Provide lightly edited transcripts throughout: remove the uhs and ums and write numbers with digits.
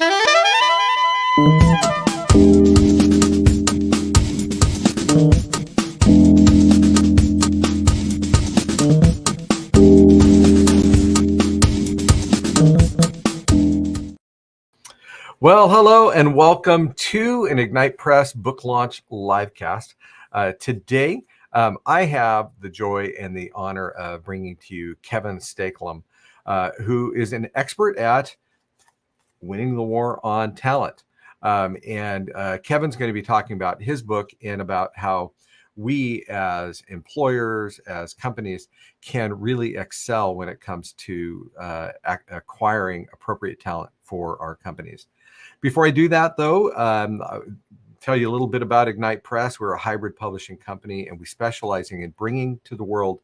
Well, hello and welcome to an Ignite Press book launch livecast. Today, I have the joy and the honor of bringing to you Kevin Stakelum, who is an expert at winning the war on talent. Kevin's going to be talking about his book and about how we as employers, as companies, can really excel when it comes to acquiring appropriate talent for our companies. Before I do that, though, I'll tell you a little bit about Ignite Press. We're a hybrid publishing company, and we specialize in bringing to the world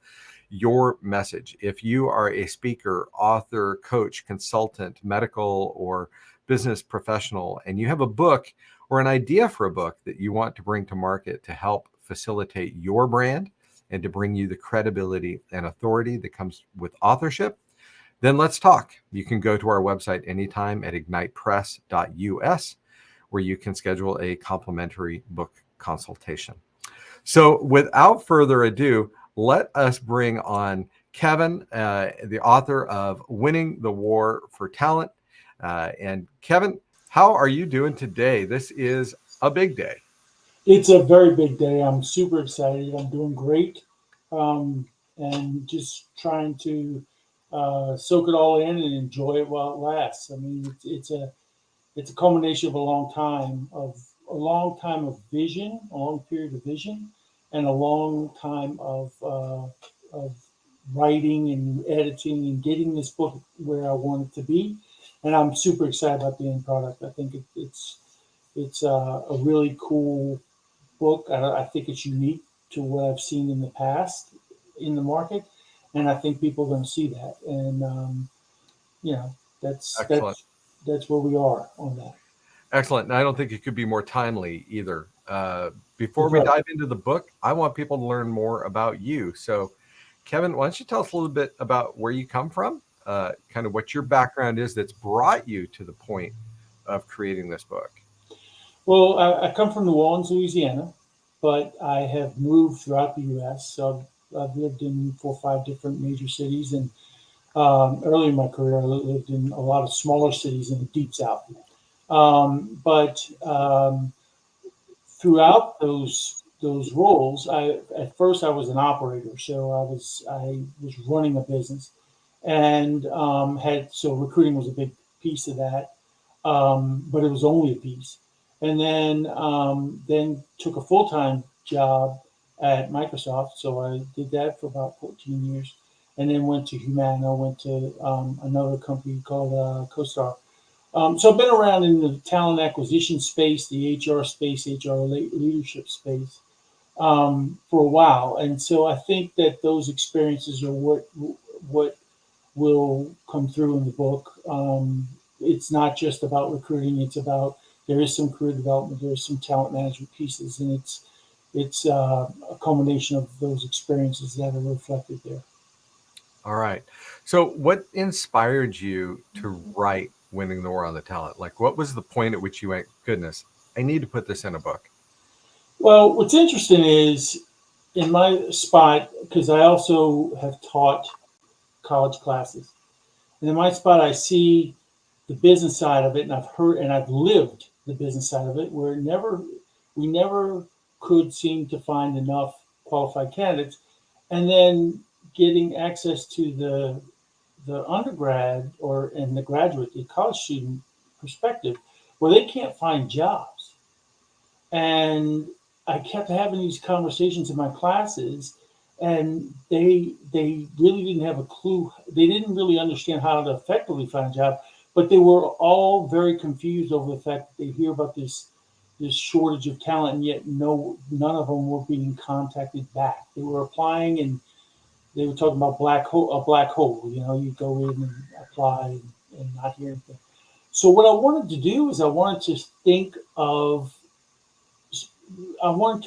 your message. If you are a speaker, author, coach, consultant, medical, or business professional, and you have a book or an idea for a book that you want to bring to market to help facilitate your brand and to bring you the credibility and authority that comes with authorship, then let's talk. You can go to our website anytime at ignitepress.us, where you can schedule a complimentary book consultation. So without further ado, let us bring on Kevin, the author of Winning the War for Talent. And Kevin, how are you doing today? This is a big day. It's a very big day. I'm super excited. I'm doing great. And just trying to soak it all in and enjoy it while it lasts. I mean, it's a culmination of a long time of vision, a long period of vision, and a long time of writing and editing and getting this book where I want it to be. And I'm super excited about the end product. I think it's a really cool book. I think it's unique to what I've seen in the past in the market. And I think people are going to see that, and that's where we are on that. Excellent. And I don't think it could be more timely either. Before we dive into the book, I want people to learn more about you. So, Kevin, why don't you tell us a little bit about where you come from, kind of what your background is that's brought you to the point of creating this book? Well, I come from New Orleans, Louisiana, but I have moved throughout the U.S. So I've lived in 4 or 5 different major cities, and early in my career, I lived in a lot of smaller cities in the Deep South. But throughout those roles, at first I was an operator, so I was running a business, and so recruiting was a big piece of that, but it was only a piece. And then took a full-time job at Microsoft. So I did that for about 14 years, and then went to Humana, went to another company called CoStar. So I've been around in the talent acquisition space, the HR space, HR leadership space for a while. And so I think that those experiences are what will come through in the book. It's not just about recruiting. It's about, there is some career development, there's some talent management pieces, and it's a culmination of those experiences that are reflected there. All right. So what inspired you to write Winning the War on the Talent? Like, what was the point at which you went, goodness, I need to put this in a book? Well, what's interesting is in my spot, because I also have taught college classes, and in my spot, I see the business side of it, and I've heard and I've lived the business side of it, where we never could seem to find enough qualified candidates, and then getting access to the undergrad and the graduate, the college student perspective, where they can't find jobs. And I kept having these conversations in my classes, and they really didn't have a clue. They didn't really understand how to effectively find a job, but they were all very confused over the fact that they hear about this shortage of talent, and yet none of them were being contacted back. They were applying, and they were talking about a black hole. You know, you go in and apply and not hear anything. So what I wanted to do is I wanted to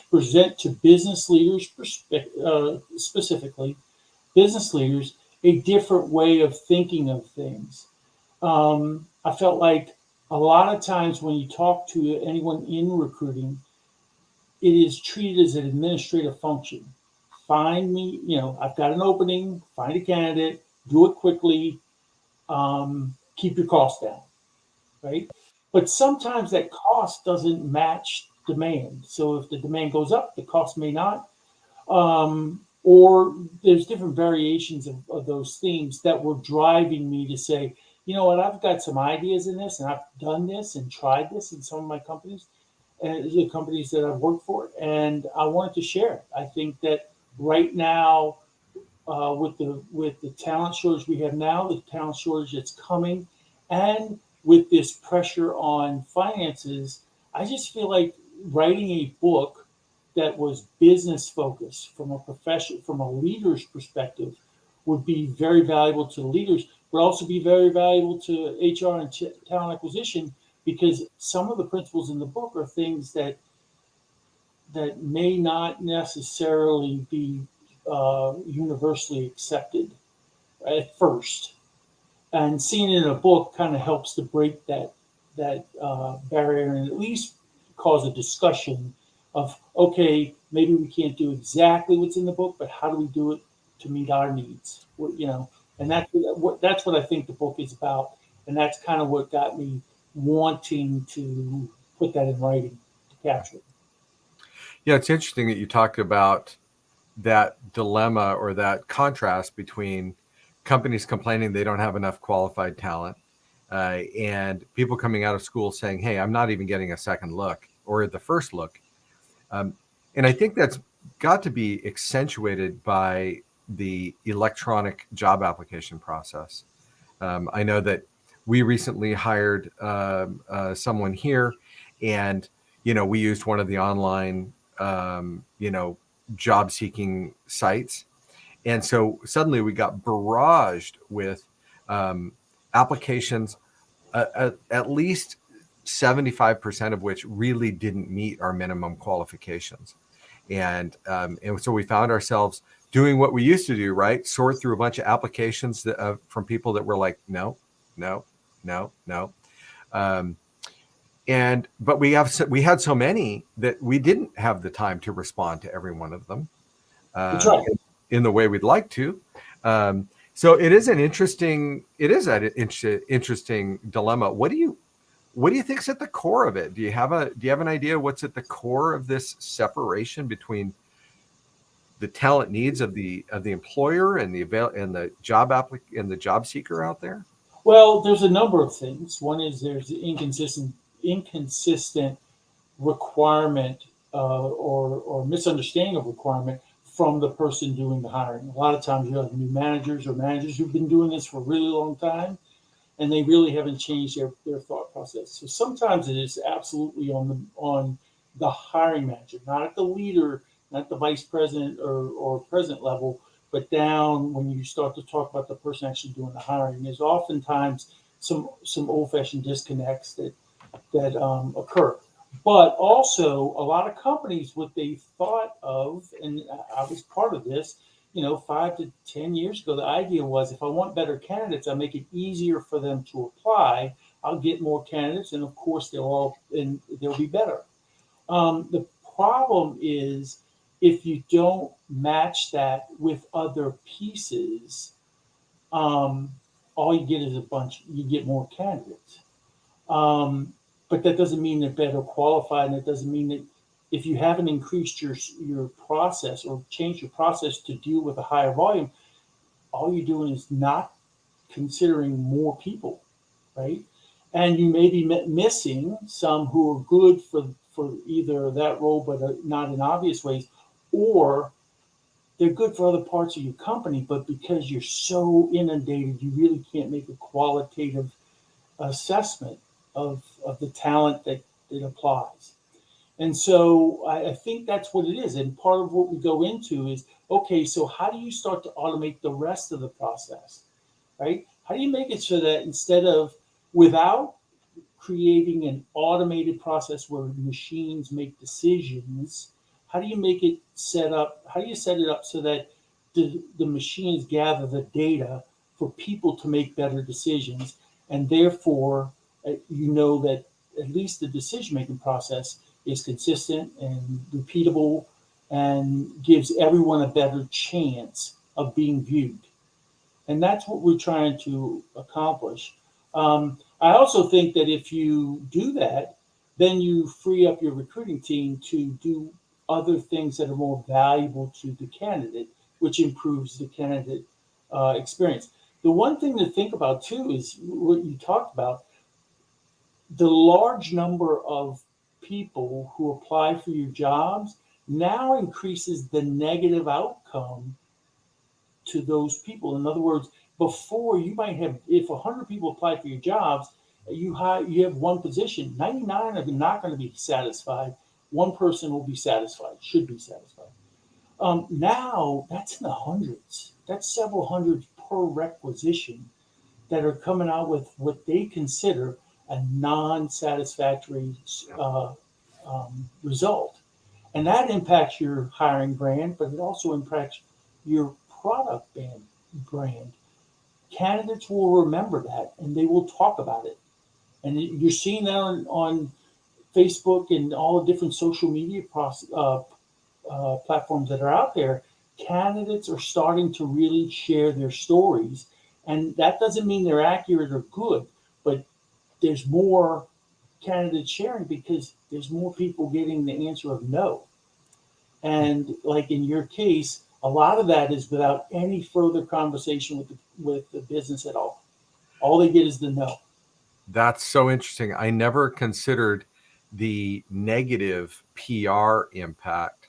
present to business leaders, specifically business leaders, a different way of thinking of things. I felt like A lot of times when you talk to anyone in recruiting, it is treated as an administrative function. Find me, I've got an opening, find a candidate, do it quickly, keep your costs down, right? But sometimes that cost doesn't match demand. So if the demand goes up, the cost may not. Or there's different variations of those themes that were driving me to say, you know what, I've got some ideas in this and I've done this and tried this in some of my companies and the companies that I've worked for, and I wanted to share it. I think that right now, with the talent shortage we have now, the talent shortage that's coming, and with this pressure on finances, I just feel like writing a book that was business focused from a leader's perspective would be very valuable to the leaders, would also be very valuable to HR and talent acquisition, because some of the principles in the book are things that may not necessarily be universally accepted at first. And seeing it in a book kind of helps to break that barrier and at least cause a discussion of, okay, maybe we can't do exactly what's in the book, but how do we do it to meet our needs? And that's what I think the book is about, and that's kind of what got me wanting to put that in writing to capture it. Yeah, it's interesting that you talked about that dilemma or that contrast between companies complaining they don't have enough qualified talent and people coming out of school saying, hey, I'm not even getting a second look or the first look. And I think that's got to be accentuated by the electronic job application process. I know that we recently hired someone here, and we used one of the online job seeking sites, and so suddenly we got barraged with applications, at least 75% of which really didn't meet our minimum qualifications. And so we found ourselves doing what we used to do, right? Sort through a bunch of applications from people that were like, no, no, no, no. But we had so many that we didn't have the time to respond to every one of them That's right. in the way we'd like to. So it is an interesting dilemma. What do you think's at the core of it? Do you have an idea what's at the core of this separation between the talent needs of the employer and the job seeker out there? Well, there's a number of things. One is there's inconsistent requirement or misunderstanding of requirement from the person doing the hiring. A lot of times you have new managers or managers who've been doing this for a really long time, and they really haven't changed their thought process. So sometimes it is absolutely on the hiring manager, not at the leader, not the vice president or president level, but down when you start to talk about the person actually doing the hiring. There's oftentimes some old fashioned disconnects that occur. But also, a lot of companies, what they thought of, and I was part of this, 5 to 10 years ago, the idea was if I want better candidates, I make it easier for them to apply. I'll get more candidates, and of course, they'll be better. The problem is if you don't match that with other pieces, um, all you get is you get more candidates. But that doesn't mean they're better qualified, and it doesn't mean that if you haven't increased your process or changed your process to deal with a higher volume, all you're doing is not considering more people, right? And you may be missing some who are good for either that role, but not in obvious ways, or they're good for other parts of your company, but because you're so inundated, you really can't make a qualitative assessment of the talent that applies. And so I think that's what it is. And part of what we go into is, okay, so how do you start to automate the rest of the process, right? How do you make it so that without creating an automated process where machines make decisions, how do you make it set up? How do you set it up so that the machines gather the data for people to make better decisions, and therefore, you know that at least the decision-making process is consistent and repeatable and gives everyone a better chance of being viewed. And that's what we're trying to accomplish. I also think that if you do that, then you free up your recruiting team to do other things that are more valuable to the candidate, which improves the candidate experience. The one thing to think about too is what you talked about, the large number of people who apply for your jobs now increases the negative outcome to those people. In other words, before you might have, if 100 people apply for your jobs, you have one position. 99 are not going to be satisfied. One person will be satisfied, should be satisfied. Now that's in the hundreds. That's several hundreds per requisition that are coming out with what they consider a non-satisfactory result. And that impacts your hiring brand, but it also impacts your product brand. Candidates will remember that and they will talk about it. And you're seeing that on Facebook and all the different social media platforms that are out there. Candidates are starting to really share their stories. And that doesn't mean they're accurate or good, but there's more candidates sharing because there's more people getting the answer of no. And like in your case, a lot of that is without any further conversation with the business at all. All they get is the no. That's so interesting. I never considered the negative PR impact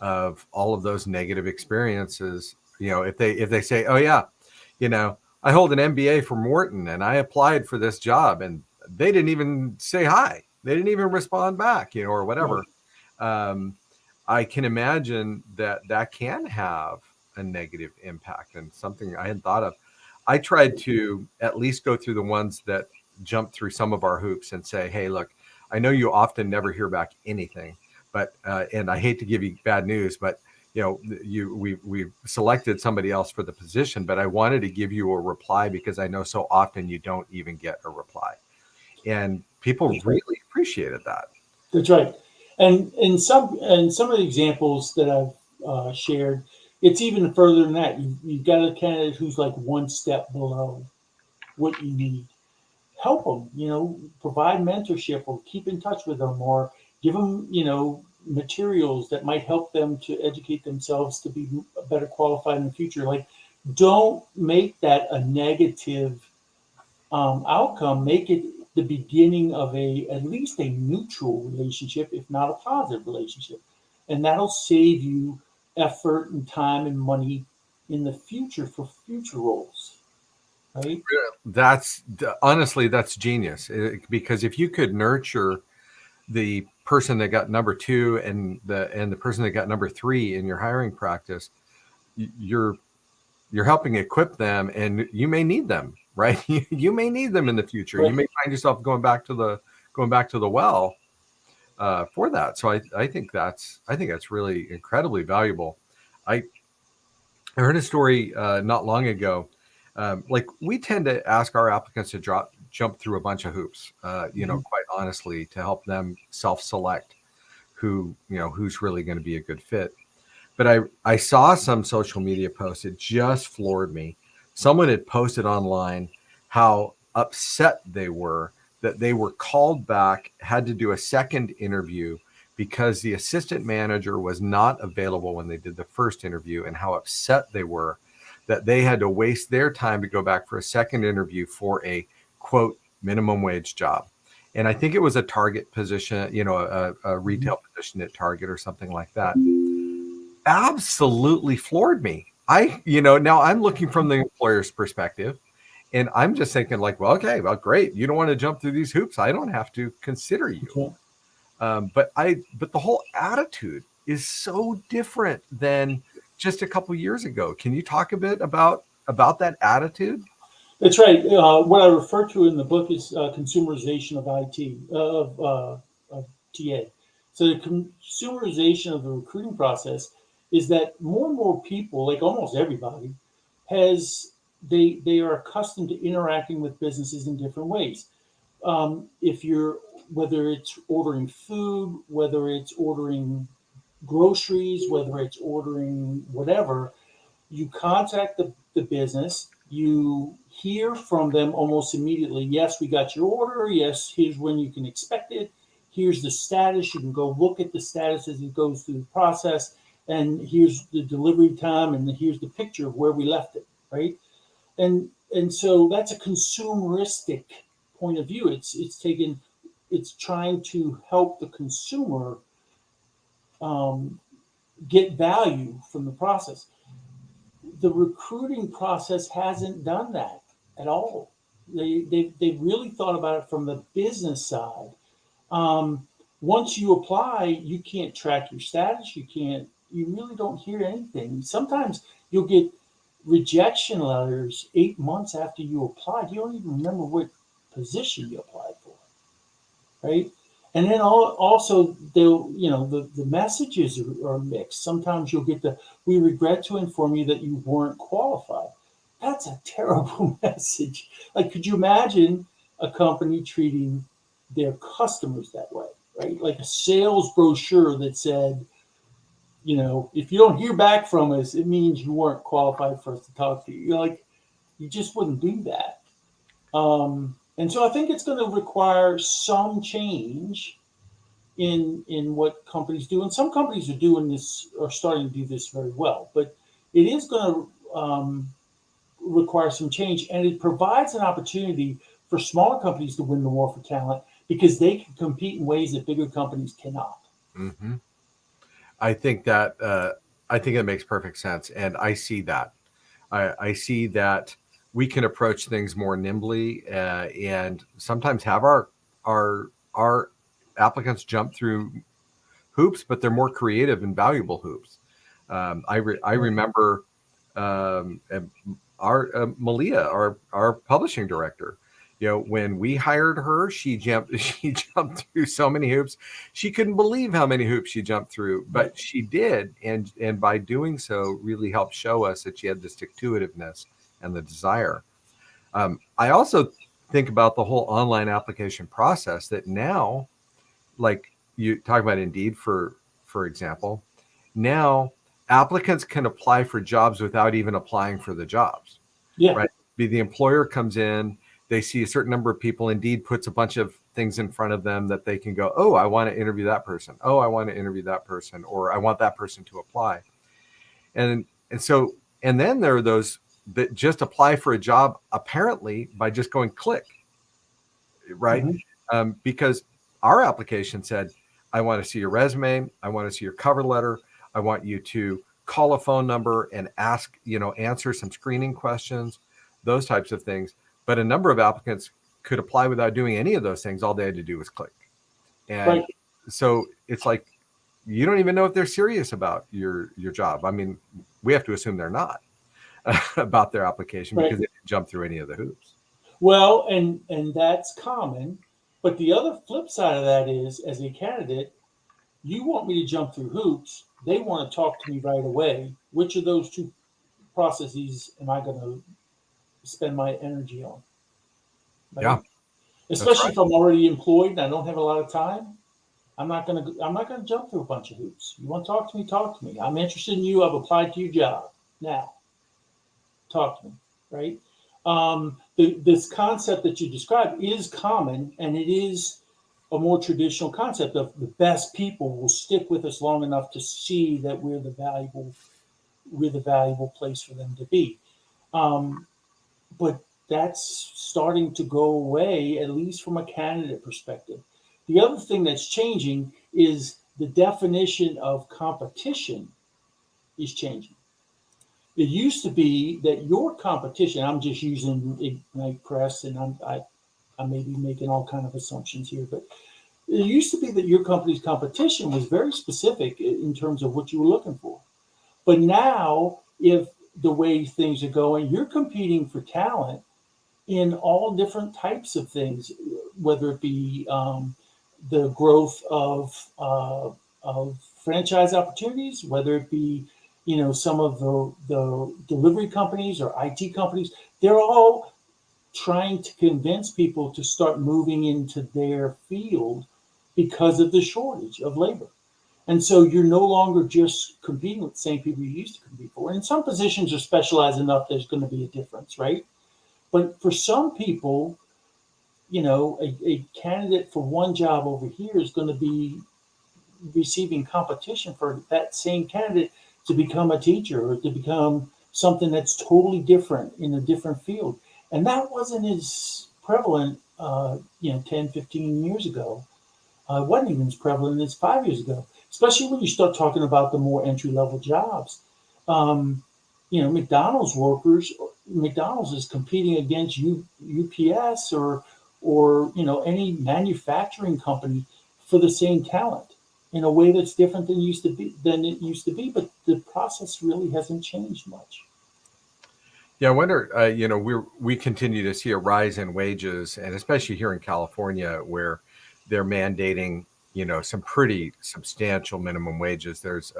of all of those negative experiences. If they say, "Oh yeah, I hold an MBA from Wharton and I applied for this job," and they didn't even say hi, they didn't even respond back, or whatever. Right. I can imagine that can have a negative impact, and something I hadn't thought of. I tried to at least go through the ones that jump through some of our hoops and say, "Hey, look, I know you often never hear back anything, but and I hate to give you bad news, but we selected somebody else for the position, but I wanted to give you a reply because I know so often you don't even get a reply." And people really appreciated that. That's right. And in some of the examples that I've shared, it's even further than that. You've got a candidate who's like one step below what you need. Help them, provide mentorship or keep in touch with them or give them, materials that might help them to educate themselves to be better qualified in the future. Like, don't make that a negative outcome. Make it the beginning of at least a neutral relationship, if not a positive relationship. And that'll save you effort and time and money in the future for future roles. Right? That's honestly, that's genius. Because if you could nurture the person that got number 2 and the person that got number 3 in your hiring practice, you're helping equip them, and you may need them, right? You may need them in the future. Right. You may find yourself going back to the well for that. So I think that's really incredibly valuable. I heard a story not long ago. Like, we tend to ask our applicants to jump through a bunch of hoops, quite honestly, to help them self-select who's really going to be a good fit. But I saw some social media posts. It just floored me. Someone had posted online how upset they were that they were called back, had to do a second interview because the assistant manager was not available when they did the first interview, and how upset they were that they had to waste their time to go back for a second interview for a, quote, minimum wage job. And I think it was a Target position, a retail position at Target or something like that. Absolutely floored me. Now I'm looking from the employer's perspective, and I'm just thinking like, well, okay, well, great. You don't want to jump through these hoops. I don't have to consider you. Okay. But the whole attitude is so different than just a couple of years ago. Can you talk a bit about that attitude? That's right. What I refer to in the book is consumerization of IT, of TA. So the consumerization of the recruiting process is that more and more people, like almost everybody, they are accustomed to interacting with businesses in different ways. If you're, whether it's ordering food, whether it's ordering groceries, whether it's ordering whatever, you contact the business, you hear from them almost immediately. Yes, we got your order. Yes, here's when you can expect it. Here's the status. You can go look at the status as it goes through the process. And here's the delivery time, and here's the picture of where we left it, right? And so that's a consumeristic point of view. It's trying to help the consumer um, get value from the process. The recruiting process hasn't done that at all. They really thought about it from the business side. Um, Once you apply, you can't track your status. You really don't hear anything. Sometimes you'll get rejection letters 8 months after you applied. You don't even remember what position you applied for, right? And then also the messages are mixed. Sometimes you'll get we regret to inform you that you weren't qualified. That's a terrible message. Like, could you imagine a company treating their customers that way, right? Like a sales brochure that said, if you don't hear back from us, it means you weren't qualified for us to talk to you. You just wouldn't do that. And so I think it's going to require some change in what companies do, and some companies are starting to do this very well. But it is going to require some change, and it provides an opportunity for smaller companies to win the war for talent because they can compete in ways that bigger companies cannot. Mm-hmm. I think that makes perfect sense, and I see that. I see that we can approach things more nimbly, and sometimes have our applicants jump through hoops, but they're more creative and valuable hoops. I remember our Malia, our publishing director. When we hired her, she jumped through so many hoops. She couldn't believe how many hoops she jumped through, but she did, and by doing so, really helped show us that she had the stick-to-itiveness and the desire. I also think about the whole online application process that now, like you talk about Indeed, for example, now applicants can apply for jobs without even applying for the jobs. Yeah. Right? The employer comes in, they see a certain number of people. Indeed puts a bunch of things in front of them that they can go, oh, I want to interview that person. Oh, I want to interview that person, or I want that person to apply. And so, and then there are those that just apply for a job apparently by just going click, right? Mm-hmm. Because our application said, I want to see your resume. I want to see your cover letter. I want you to call a phone number and answer some screening questions, those types of things. But a number of applicants could apply without doing any of those things. All they had to do was click. And so it's like, you don't even know if they're serious about your job. I mean, we have to assume they're not about their application because they didn't jump through any of the hoops. Well, and that's common. But the other flip side of that is, as a candidate, you want me to jump through hoops. They want to talk to me right away. Which of those two processes am I going to spend my energy on? Right? Yeah. Especially if I'm already employed and I don't have a lot of time. I'm not going to jump through a bunch of hoops. You want to talk to me? Talk to me. I'm interested in you. I've applied to your job. Now, talk to me. Right? This concept that you described is common, and it is a more traditional concept of the best people will stick with us long enough to see that we're the valuable place for them to be. But that's starting to go away, at least from a candidate perspective. The other thing that's changing is the definition of competition is changing. It used to be that your competition, I'm just using Ignite Press, and I may be making all kind of assumptions here, but it used to be that your company's competition was very specific in terms of what you were looking for. But now, if the way things are going, you're competing for talent in all different types of things, whether it be the growth of franchise opportunities, whether it be some of the delivery companies or IT companies. They're all trying to convince people to start moving into their field because of the shortage of labor. And so you're no longer just competing with the same people you used to compete for. And some positions are specialized enough there's going to be a difference, right? But for some people, a candidate for one job over here is going to be receiving competition for that same candidate to become a teacher or to become something that's totally different in a different field. And that wasn't as prevalent, 10, 15 years ago. It wasn't even as prevalent as 5 years ago, especially when you start talking about the more entry level jobs. Um, McDonald's workers, McDonald's is competing against UPS or any manufacturing company for the same talent in a way that's different than it used to be. But the process really hasn't changed much. Yeah, I wonder. We continue to see a rise in wages, and especially here in California, where they're mandating some pretty substantial minimum wages. There's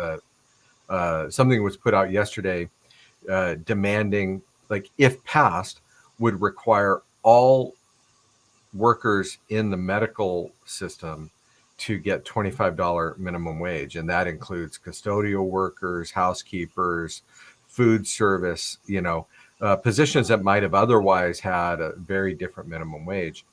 something was put out yesterday demanding, like, if passed, would require all workers in the medical system to get $25 minimum wage, and that includes custodial workers, housekeepers, food service, positions that might have otherwise had a very different minimum wage.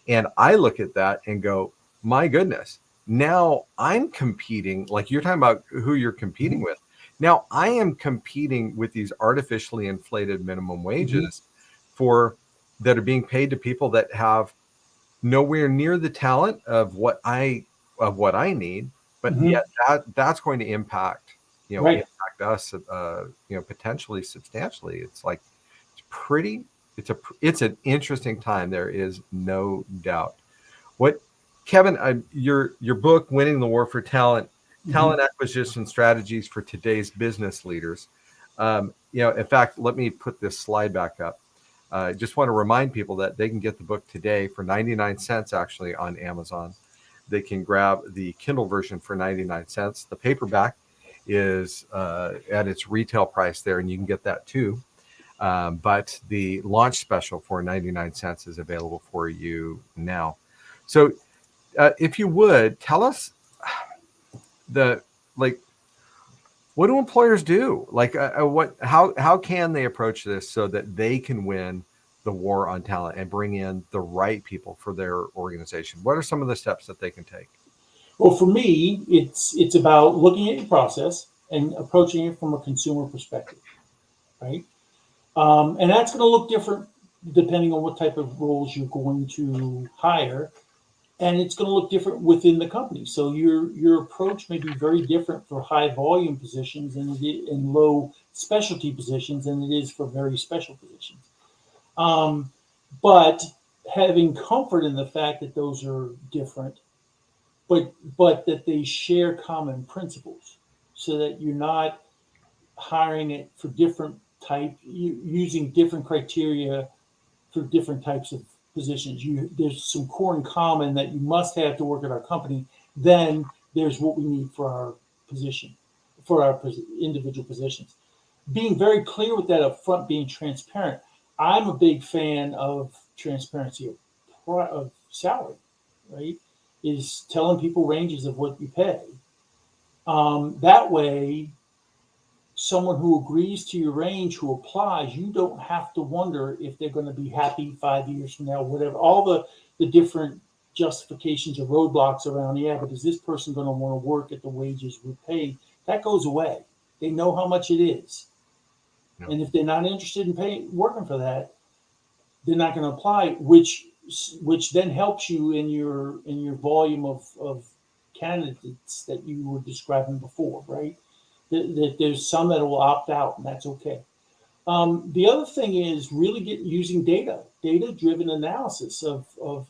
And I look at that and go, my goodness, now I'm competing, like you're talking about who you're competing with. Now I am competing with these artificially inflated minimum wages that are being paid to people that have nowhere near the talent of what I need, but Mm-hmm. yet that's going to impact Right. us potentially substantially. It's like pretty it's an interesting time. There is no doubt. What, Kevin, your book, Winning the War for Talent, Mm-hmm. Talent Acquisition Strategies for Today's Business Leaders. In fact, let me put this slide back up. I just want to remind people that they can get the book today for 99 cents, actually, on Amazon. They can grab the Kindle version for 99 cents. The paperback is at its retail price there, and you can get that too. But the launch special for 99 cents is available for you now. So if you would, tell us what do employers do? How can they approach this so that they can win the war on talent and bring in the right people for their organization? What are some of the steps that they can take? Well, for me, it's about looking at your process and approaching it from a consumer perspective, right? And that's going to look different depending on what type of roles you're going to hire, and it's going to look different within the company. So your approach may be very different for high volume positions and low specialty positions than it is for very special positions. Um, but having comfort in the fact that those are different, but that they share common principles, so that you're not hiring it for different using different criteria for different types of positions. There's some core in common that you must have to work at our company. Then there's what we need for our position, for our individual positions. Being very clear with that up front, being transparent. I'm a big fan of transparency of salary, right? Is telling people ranges of what you pay. That way, someone who agrees to your range, who applies, you don't have to wonder if they're going to be happy 5 years from now, whatever. All the different justifications or roadblocks around, yeah, but is this person going to want to work at the wages we pay? That goes away. They know how much it is. No. And if they're not interested in working for that, they're not going to apply, which then helps you in your volume of candidates that you were describing before, right? That there's some that will opt out, and that's okay. The other thing is really using data driven analysis of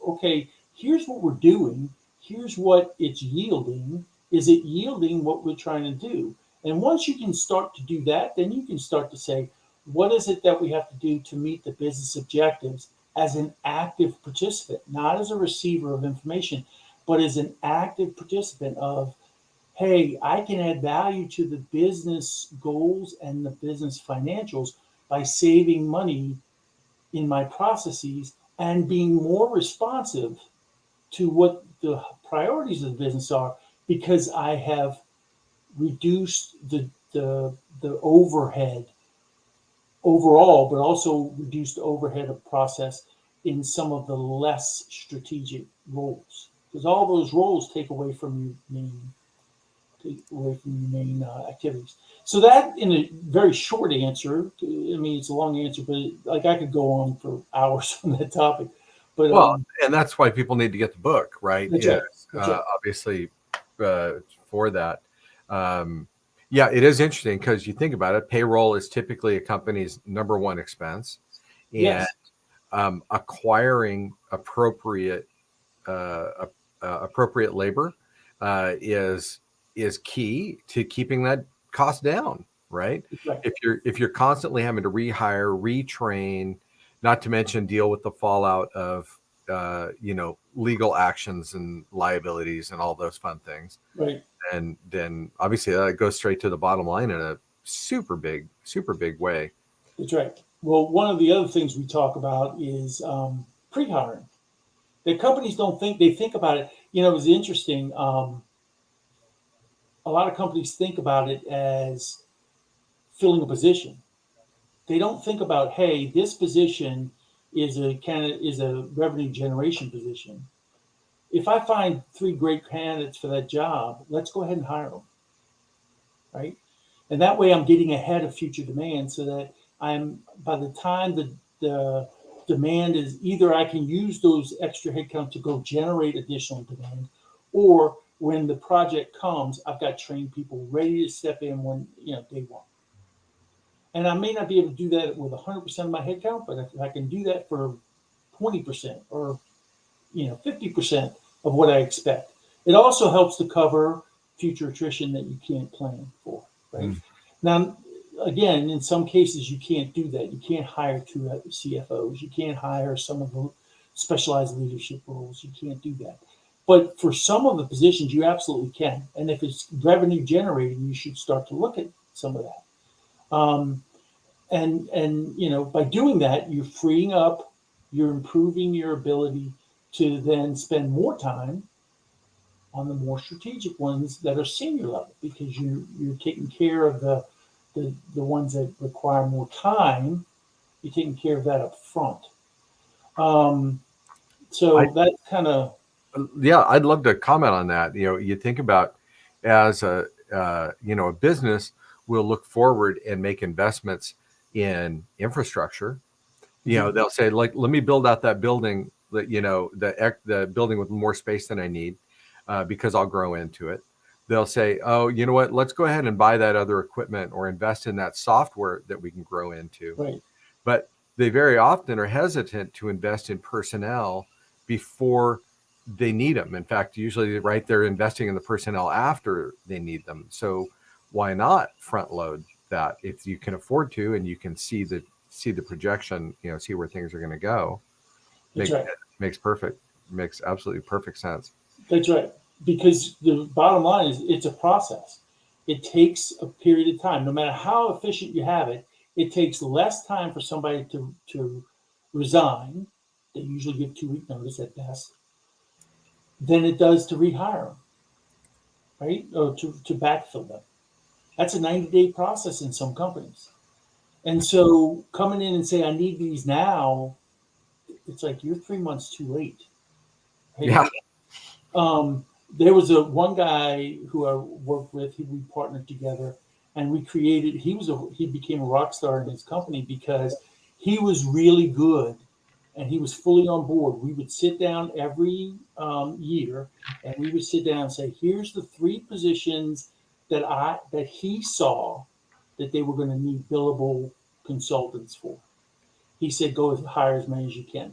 okay, here's what we're doing, here's what it's yielding. Is it yielding what we're trying to do? And once you can start to do that, then you can start to say, what is it that we have to do to meet the business objectives as an active participant, not as a receiver of information, but as an active participant of, hey, I can add value to the business goals and the business financials by saving money in my processes and being more responsive to what the priorities of the business are, because I have reduced the overhead overall, but also reduced the overhead of process in some of the less strategic roles, because all those roles take away from your main activities. So that, in a very short answer, I mean, it's a long answer, but like I could go on for hours on that topic. But Well, and that's why people need to get the book, right? that's right. That's right. Obviously, for that. Yeah, it is interesting because you think about it. Payroll is typically a company's number one expense, and Yes. acquiring appropriate labor is key to keeping that cost down, right? That's right. If you're constantly having to rehire, retrain, not to mention deal with the fallout of legal actions and liabilities and all those fun things, Right. and then obviously that goes straight to the bottom line in a super big way. That's right. Well, one of the other things we talk about is pre-hiring. The companies don't think, they think about it. You know, it's interesting. A lot of companies think about it as filling a position. They don't think about, hey, this position is a revenue generation position. If I find three great candidates for that job, let's go ahead and hire them, right? And that way, I'm getting ahead of future demand, so that I'm, by the time the demand is, either I can use those extra headcount to go generate additional demand, or when the project comes, I've got trained people ready to step in when day one. And I may not be able to do that with 100% of my headcount, but if I can do that for 20% or 50% of what I expect, it also helps to cover future attrition that you can't plan for. Right. Now, again, in some cases, you can't do that. You can't hire two CFOs. You can't hire some of the specialized leadership roles. You can't do that. But for some of the positions, you absolutely can. And if it's revenue generating, you should start to look at some of that. And by doing that, you're freeing up, you're improving your ability to then spend more time on the more strategic ones that are senior level, because you're taking care of the ones that require more time. You're taking care of that up front. So that's kind of, Yeah, I'd love to comment on that. You think about, as a business will look forward and make investments in infrastructure. They'll say, like, let me build out that building, that the building with more space than I need, because I'll grow into it. They'll say, oh, you know what, let's go ahead and buy that other equipment or invest in that software that we can grow into. right. But they very often are hesitant to invest in personnel before they need them. In fact, usually, right, they're investing in the personnel after they need them. So why not front load that if you can afford to, and you can see the projection, see where things are going to go? That's right. Makes absolutely perfect sense. That's right. Because the bottom line is, it's a process. It takes a period of time. No matter how efficient you have it, it takes less time for somebody to resign. They usually give 2-week notice at best, than it does to rehire them, right? Or to backfill them. That's a 90-day process in some companies. And so coming in and say, I need these now, it's like you're 3 months too late. Right? Yeah. There was one guy who I worked with. We partnered together, and we created. He became a rock star in his company because he was really good, and he was fully on board. We would sit down every year, and we would sit down and say, "Here's the 3 positions that he saw that they were going to need billable consultants for." He said, "Go hire as many as you can."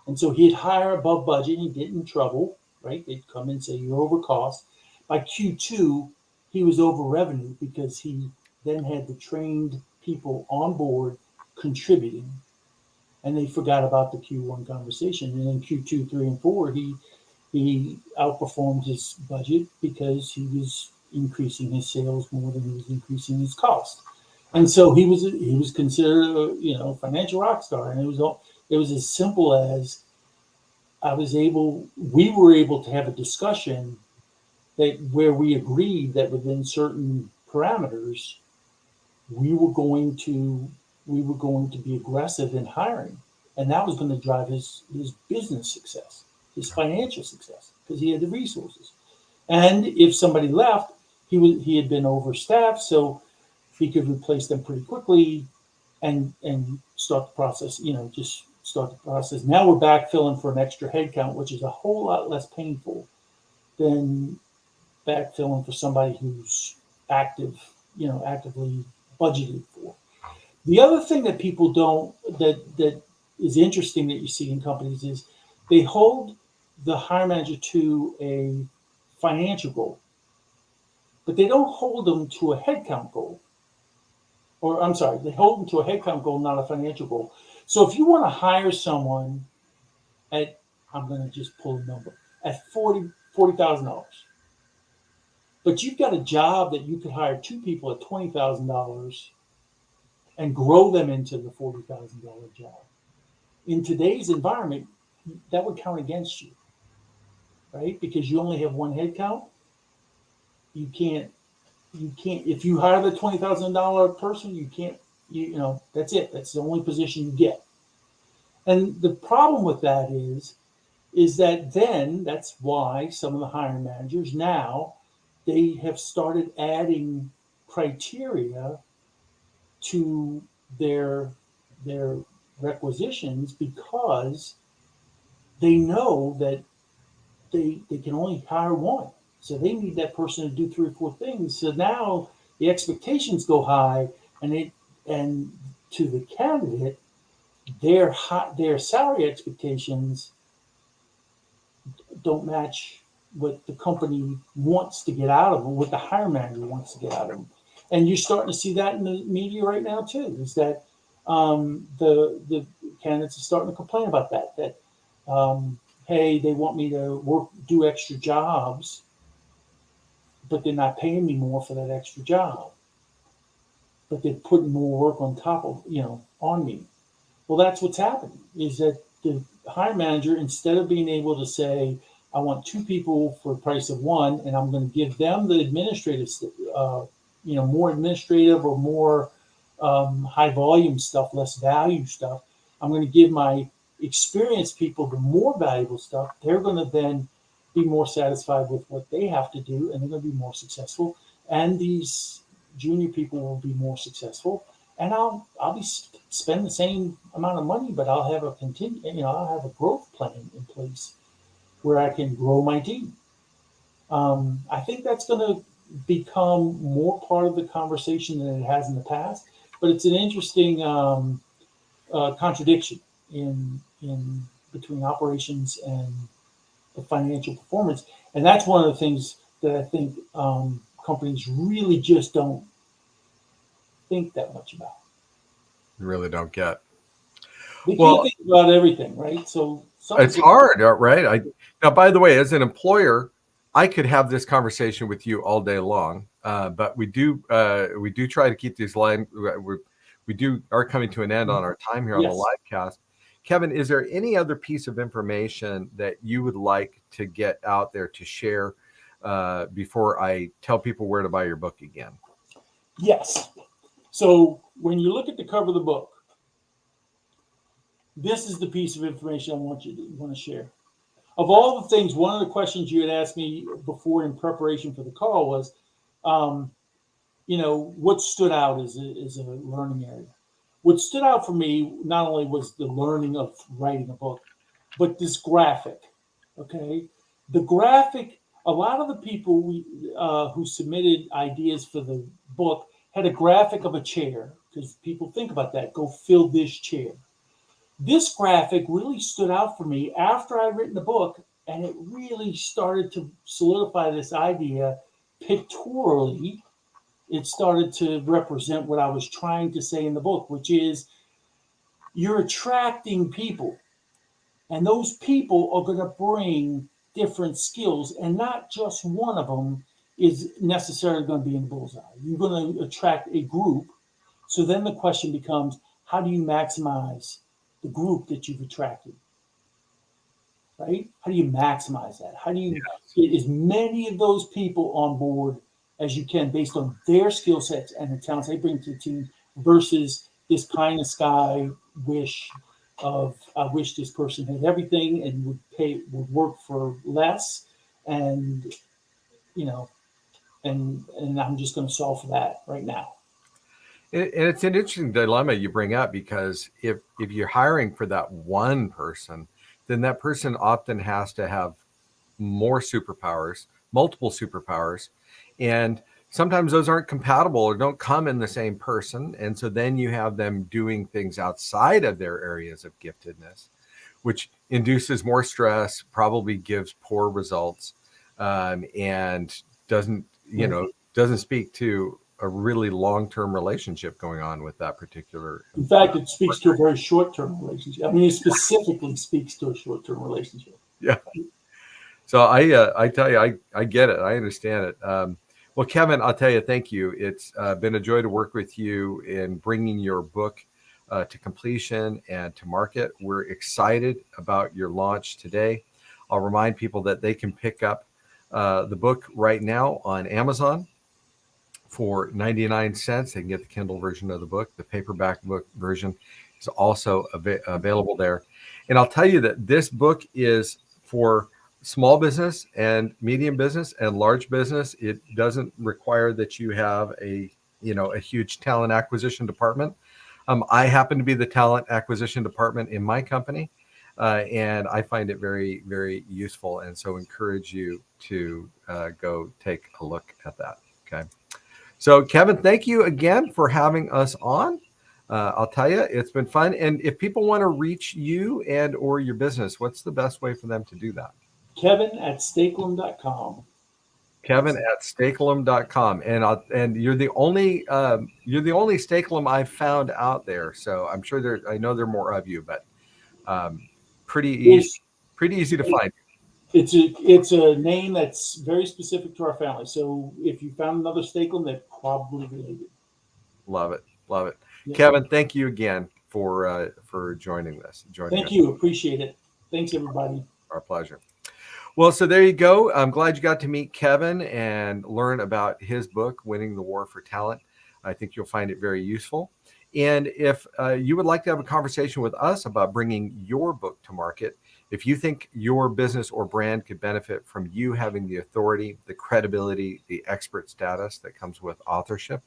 And so he'd hire above budget, and he'd get in trouble, right? They'd come in and say, "You're over cost." By Q2, he was over revenue, because he then had the trained people on board contributing, and they forgot about the Q1 conversation. And in Q2, 3, and 4, he outperformed his budget because he was increasing his sales more than he was increasing his cost. And so he was considered a financial rock star, and it was as simple as we were able to have a discussion that where we agreed that within certain parameters we were going to be aggressive in hiring, and that was going to drive his business success, his financial success, because he had the resources. And if somebody left, he had been overstaffed, so he could replace them pretty quickly and start the process. Just start the process. Now we're backfilling for an extra headcount, which is a whole lot less painful than backfilling for somebody who's actively budgeted for. The other thing that people don't that is interesting that you see in companies is they hold the hire manager to a financial goal, but they don't hold them to a headcount goal. Or I'm sorry, they hold them to a headcount goal, not a financial goal. So if you want to hire someone at, I'm going to just pull a number, at $40,000, but you've got a job that you could hire two people at $20,000 and grow them into the $40,000 job. In today's environment, that would count against you, right? Because you only have one head count. You can't, if you hire the $20,000 person, you can't, that's it. That's the only position you get. And the problem with that is that then that's why some of the hiring managers now, they have started adding criteria to their requisitions, because they know that they can only hire one. So they need that person to do three or four things. So now the expectations go high, and to the candidate, their salary expectations don't match what the company wants to get out of them, what the hiring manager wants to get out of them. And you're starting to see that in the media right now too. Is that the candidates are starting to complain about that? Hey, they want me to do extra jobs, but they're not paying me more for that extra job. But they're putting more work on top of on me. Well, that's what's happening. Is that the hiring manager, instead of being able to say, I want two people for the price of one, and I'm going to give them the administrative, more administrative or more high volume stuff, less value stuff. I'm going to give my experienced people the more valuable stuff. They're going to then be more satisfied with what they have to do, and they're going to be more successful. And these junior people will be more successful. And I'll be spend the same amount of money, but I'll have I'll have a growth plan in place where I can grow my team. I think that's going to become more part of the conversation than it has in the past. But it's an interesting contradiction in between operations and the financial performance, and that's one of the things that I think companies really just don't think that much about. Really don't get. They can't think about everything, right? So it's hard, right? Now, by the way, as an employer, I could have this conversation with you all day long, but we do try to keep these lines. We are coming to an end on our time here on the livecast. Kevin, is there any other piece of information that you would like to get out there to share before I tell people where to buy your book again? Yes. So when you look at the cover of the book, this is the piece of information I want to share. Of all the things, one of the questions you had asked me before in preparation for the call was, what stood out as a learning area. What stood out for me not only was the learning of writing a book, but this graphic. Okay, the graphic. A lot of the people who submitted ideas for the book had a graphic of a chair, because people think about that. Go fill this chair. This graphic really stood out for me after I'd written the book, and it really started to solidify this idea pictorially. It started to represent what I was trying to say in the book, which is you're attracting people, and those people are going to bring different skills, and not just one of them is necessarily going to be in the bullseye. You're going to attract a group. So then the question becomes, how do you maximize the group that you've attracted? Right? How do you maximize that? How do you get as many of those people on board as you can based on their skill sets and the talents they bring to the team versus this pie in the sky wish of, I wish this person had everything and would work for less, and and I'm just going to solve for that right now. And it's an interesting dilemma you bring up, because if you're hiring for that one person, then that person often has to have more superpowers, multiple superpowers, and sometimes those aren't compatible or don't come in the same person. And so then you have them doing things outside of their areas of giftedness, which induces more stress, probably gives poor results, and doesn't speak to a really long-term relationship going on with that particular. In fact, it speaks to a very short-term relationship. I mean, it specifically speaks to a short-term relationship. Yeah. So I tell you, I get it. I understand it. Well, Kevin, I'll tell you, thank you. It's been a joy to work with you in bringing your book to completion and to market. We're excited about your launch today. I'll remind people that they can pick up the book right now on Amazon for 99 cents. They can get the Kindle version of the book. The paperback book version is also available there. And I'll tell you that this book is for small business and medium business and large business. It doesn't require that you have a huge talent acquisition department. I happen to be the talent acquisition department in my company, and I find it very, very useful. And so encourage you to go take a look at that. Okay. So Kevin, thank you again for having us on. I'll tell you, it's been fun. And if people want to reach you and or your business, what's the best way for them to do that? Kevin@Stakelum.com. Kevin@Stakelum.com. And you're the only Stakelum I've found out there. So I'm sure I know there are more of you, but pretty easy to find. It's a name that's very specific to our family. So if you found another Stakelum, they're probably related. Love it. Yeah. Kevin, thank you again for joining us. Thank you. Appreciate it. Thanks, everybody. Our pleasure. Well, so there you go. I'm glad you got to meet Kevin and learn about his book, Winning the War for Talent. I think you'll find it very useful. And if you would like to have a conversation with us about bringing your book to market, if you think your business or brand could benefit from you having the authority, the credibility, the expert status that comes with authorship,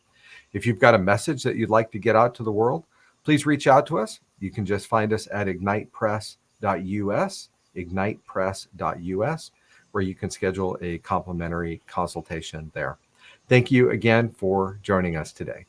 if you've got a message that you'd like to get out to the world, please reach out to us. You can just find us at ignitepress.us, ignitepress.us, where you can schedule a complimentary consultation there. Thank you again for joining us today.